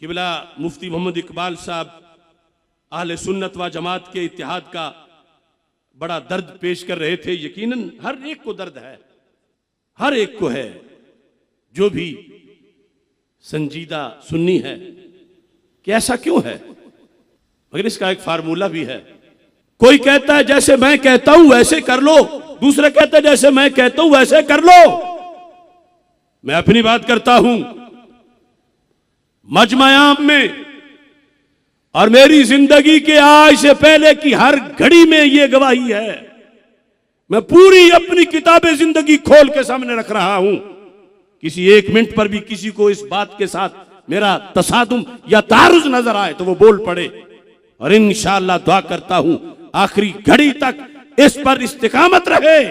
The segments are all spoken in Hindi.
किबला मुफ्ती मोहम्मद इकबाल साहब अहले सुन्नत व जमात के इत्तेहाद का बड़ा दर्द पेश कर रहे थे। यकीनन हर एक को दर्द है, हर एक को है, जो भी संजीदा सुन्नी है कि ऐसा क्यों है। मगर इसका एक फार्मूला भी है। कोई कहता है जैसे मैं कहता हूं वैसे कर लो, दूसरा कहता है जैसे मैं कहता हूं वैसे कर लो। मैं अपनी बात करता हूं मजमा-ए-आम में, और मेरी जिंदगी के आज से पहले की हर घड़ी में यह गवाही है। मैं पूरी अपनी किताबें जिंदगी खोल के सामने रख रहा हूं। किसी एक मिनट पर भी किसी को इस बात के साथ मेरा तसादुम या तारुज नजर आए तो वो बोल पड़े, और इंशाअल्लाह दुआ करता हूं आखिरी घड़ी तक इस पर इस्तिकामत रहे।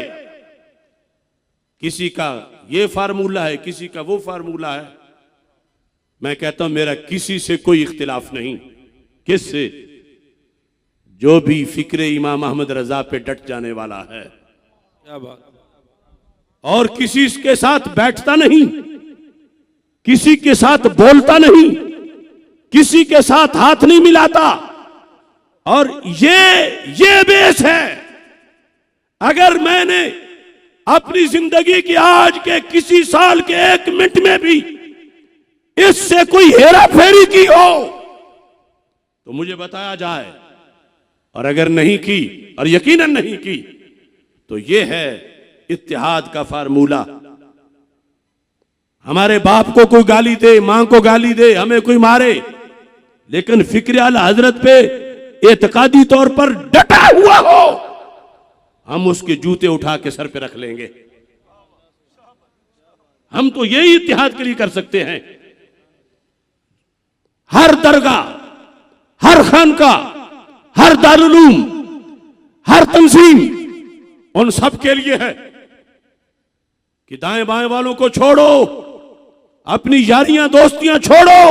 किसी का ये फार्मूला है, किसी का वो फार्मूला है। मैं कहता हूं मेरा किसी से कोई इख्तिलाफ नहीं। किससे? जो भी फिक्रे इमाम अहमद रजा पे डट जाने वाला है। क्या बात। और किसी के साथ बैठता नहीं, किसी के साथ बोलता नहीं, किसी के साथ हाथ नहीं मिलाता। और ये बेस है। अगर मैंने अपनी जिंदगी की आज के किसी साल के एक मिनट में भी इससे कोई हेरा फेरी की हो तो मुझे बताया जाए, और अगर नहीं की, और यकीनन नहीं की, तो यह है इत्तेहाद का फार्मूला। हमारे बाप को कोई गाली दे, मां को गाली दे, हमें कोई मारे, लेकिन फिक्र आला हजरत पे एतकादी तौर पर डटा हुआ हो, हम उसके जूते उठा के सर पे रख लेंगे। हम तो यही इत्तेहाद के लिए कर सकते हैं। हर दरगाह, हर खानका, हर दारुल उलूम, हर तंजीम उन सब के लिए है कि दाएं बाएं वालों को छोड़ो, अपनी यारियां दोस्तियां छोड़ो,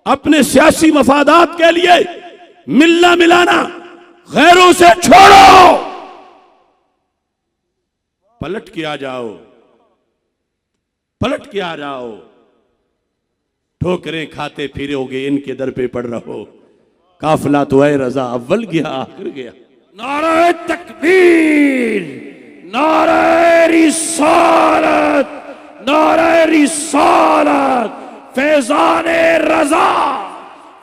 अपने सियासी मफादात के लिए मिलना मिलाना गैरों से छोड़ो, पलट के आ जाओ, पलट के आ जाओ। ठोकरें खाते फिरोगे इनके दर पे पड़ रहो, काफिला तो है रजा अव्वल गया आखिर गया। नारे तकबीर, नारे रिसालत, नारे रिसालत, फैजाने रजा,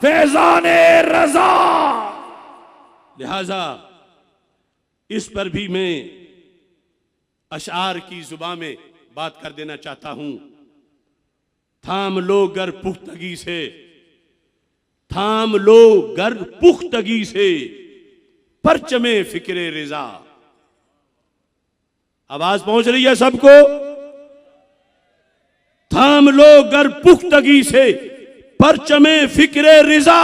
फैजाने रजा। लिहाजा इस पर भी मैं अशआर की जुबान में बात कर देना चाहता हूं। थाम लो गर पुख्तगी से, थाम लो गर पुख्तगी से, परचमे फिक्रे रिजा। आवाज पहुंच रही है सबको? थाम लो गर पुख्तगी से, परचमे फिक्रे रिजा,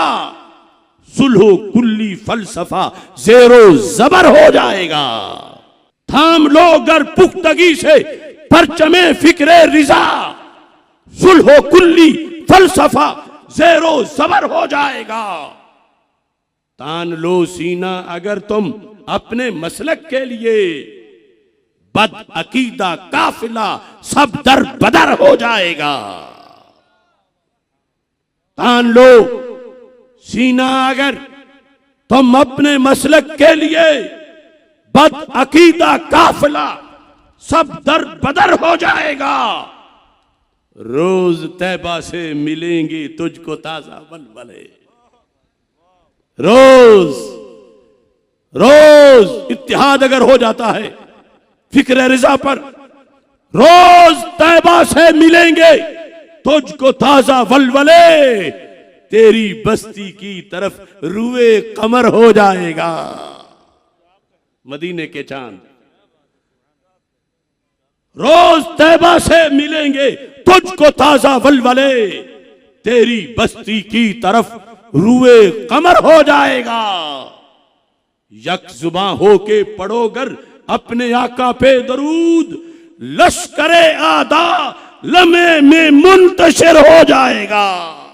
सुलहो कुल्ली फलसफा जेरो जबर हो जाएगा। थाम लो गर पुख्तगी से, परचमे फिक्रे रिजा, सुलहो कुल्ली फलसफा जेरो जबर हो जाएगा। तान लो सीना अगर तुम अपने मसलक के लिए, बद अकीदा काफिला सब दर बदर हो जाएगा। तान लो सीना अगर तुम अपने मसलक के लिए, बद अकीदा काफिला सब दर बदर हो जाएगा। रोज तैबा से मिलेंगे तुझको ताजा वलवले। रोज रोज इत्तेहाद अगर हो जाता है फिक्र रिजा पर, रोज तैबा से मिलेंगे तुझको ताजा वलवले, तेरी बस्ती की तरफ रुए कमर हो जाएगा। मदीने के चांद रोज तैबा से मिलेंगे तुझको ताजा वलवले, तेरी बस्ती की तरफ रुए कमर हो जाएगा। यक जुबां होके पढ़ोगर अपने आका पे दरूद, लश्करे आदा लम्हे में मुंतशिर हो जाएगा।